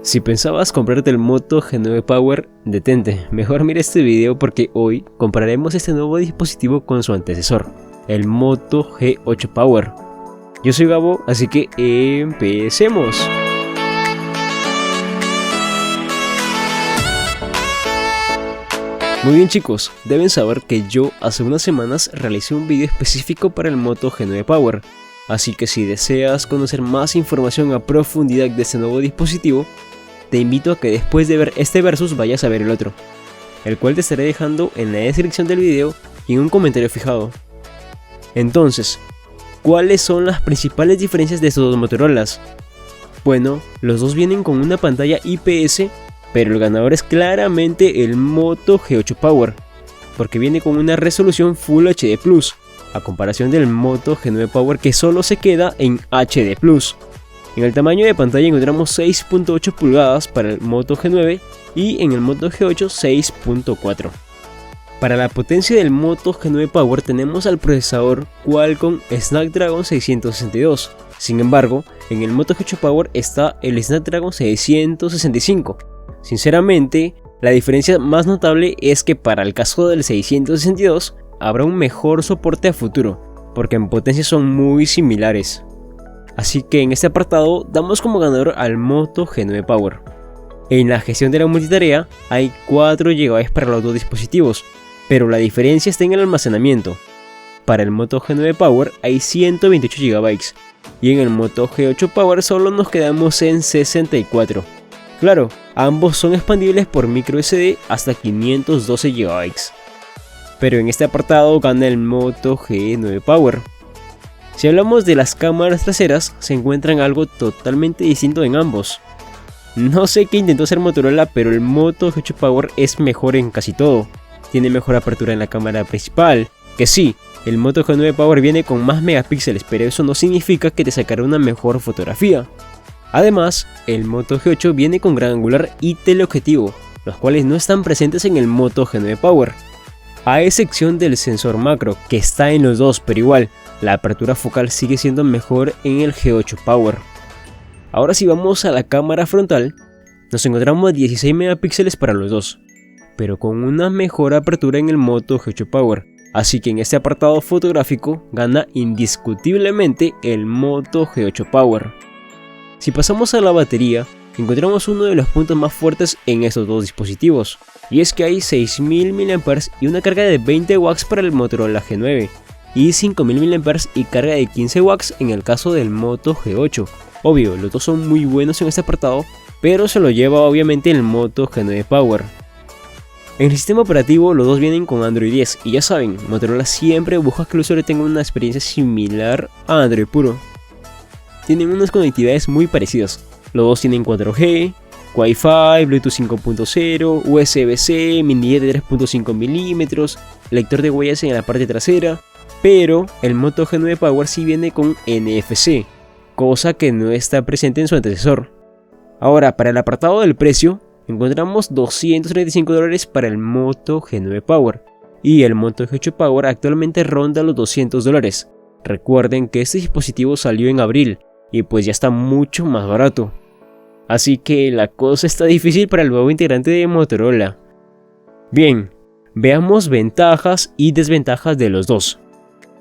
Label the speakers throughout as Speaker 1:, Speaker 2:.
Speaker 1: Si pensabas comprarte el Moto G9 Power, detente, mejor mira este video porque hoy compararemos este nuevo dispositivo con su antecesor, el Moto G8 Power. Yo soy Gabo, así que empecemos. Muy bien chicos, deben saber que yo hace unas semanas realicé un video específico para el Moto G9 Power, así que si deseas conocer más información a profundidad de este nuevo dispositivo, te invito a que después de ver este versus vayas a ver el otro, el cual te estaré dejando en la descripción del video y en un comentario fijado. Entonces, ¿cuáles son las principales diferencias de estos dos Motorolas? Bueno, los dos vienen con una pantalla IPS, pero el ganador es claramente el Moto G8 Power, porque viene con una resolución Full HD+, a comparación del Moto G9 Power que solo se queda en HD+. En el tamaño de pantalla encontramos 6.8 pulgadas para el Moto G9 y en el Moto G8 6.4. Para la potencia del Moto G9 Power tenemos al procesador Qualcomm Snapdragon 662, sin embargo en el Moto G8 Power está el Snapdragon 665. Sinceramente, la diferencia más notable es que para el caso del 662 habrá un mejor soporte a futuro, porque en potencia son muy similares. Así que en este apartado damos como ganador al Moto G9 Power. En la gestión de la multitarea hay 4 GB para los dos dispositivos, pero la diferencia está en el almacenamiento. Para el Moto G9 Power hay 128 GB y en el Moto G8 Power solo nos quedamos en 64. Claro, ambos son expandibles por microSD hasta 512 GB. Pero en este apartado gana el Moto G9 Power. Si hablamos de las cámaras traseras, se encuentran algo totalmente distinto en ambos. No sé qué intentó hacer Motorola, pero el Moto G8 Power es mejor en casi todo. Tiene mejor apertura en la cámara principal, que sí, el Moto G9 Power viene con más megapíxeles, pero eso no significa que te sacará una mejor fotografía. Además, el Moto G8 viene con gran angular y teleobjetivo, los cuales no están presentes en el Moto G9 Power. A excepción del sensor macro, que está en los dos, pero igual, la apertura focal sigue siendo mejor en el G8 Power. Ahora si vamos a la cámara frontal, nos encontramos 16 megapíxeles para los dos, pero con una mejor apertura en el Moto G8 Power, así que en este apartado fotográfico gana indiscutiblemente el Moto G8 Power. Si pasamos a la batería, encontramos uno de los puntos más fuertes en estos dos dispositivos, y es que hay 6000 mAh y una carga de 20 watts para el Motorola G9, y 5000 mAh y carga de 15 watts en el caso del Moto G8. Obvio, los dos son muy buenos en este apartado, pero se lo lleva obviamente el Moto G9 Power. En el sistema operativo los dos vienen con Android 10 y ya saben, Motorola siempre busca que el usuario tenga una experiencia similar a Android puro. Tienen unas conectividades muy parecidas, los dos tienen 4G, Wi-Fi, Bluetooth 5.0, USB-C, mini de 3.5 mm, lector de huellas en la parte trasera, pero el Moto G9 Power sí viene con NFC, cosa que no está presente en su antecesor. Ahora, para el apartado del precio, encontramos $235 para el Moto G9 Power, y el Moto G8 Power actualmente ronda los $200. Recuerden que este dispositivo salió en abril, y pues ya está mucho más barato. Así que la cosa está difícil para el nuevo integrante de Motorola. Bien, veamos ventajas y desventajas de los dos.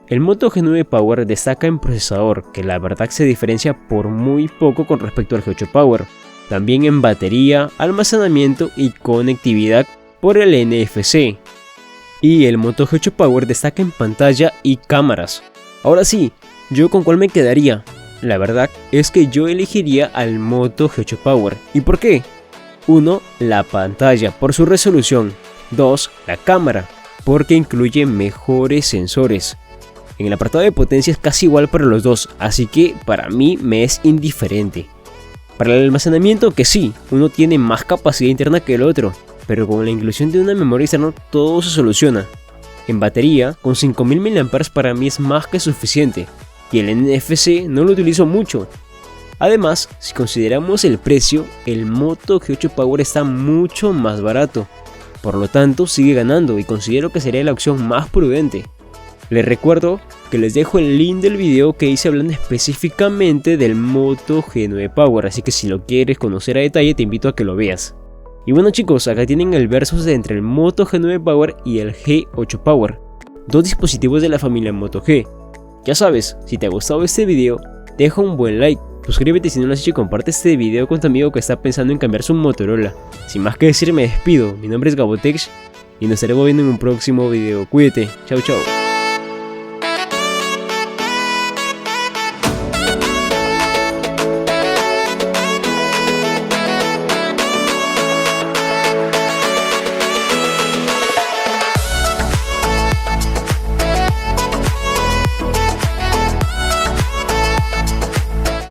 Speaker 1: El Moto G9 Power destaca en procesador, que la verdad se diferencia por muy poco con respecto al G8 Power. También en batería, almacenamiento y conectividad por el NFC. Y el Moto G8 Power destaca en pantalla y cámaras. Ahora sí, ¿yo con cuál me quedaría? La verdad es que yo elegiría al Moto G8 Power. ¿Y por qué? 1. La pantalla por su resolución. 2. La cámara, porque incluye mejores sensores. En el apartado de potencia es casi igual para los dos, así que para mí me es indiferente. Para el almacenamiento, que sí, uno tiene más capacidad interna que el otro, pero con la inclusión de una memoria externa todo se soluciona. En batería, con 5000 mAh para mí es más que suficiente, y el NFC no lo utilizo mucho. Además, si consideramos el precio, el Moto G8 Power está mucho más barato, por lo tanto sigue ganando y considero que sería la opción más prudente. Les recuerdo que les dejo el link del video que hice hablando específicamente del Moto G9 Power, así que si lo quieres conocer a detalle te invito a que lo veas. Y bueno chicos, acá tienen el versus entre el Moto G9 Power y el G8 Power, dos dispositivos de la familia Moto G. Ya sabes, si te ha gustado este video, deja un buen like, suscríbete si no lo has hecho y comparte este video con tu amigo que está pensando en cambiar su Motorola. Sin más que decir me despido, mi nombre es Gabotech y nos estaremos viendo en un próximo video, cuídate, chao chao.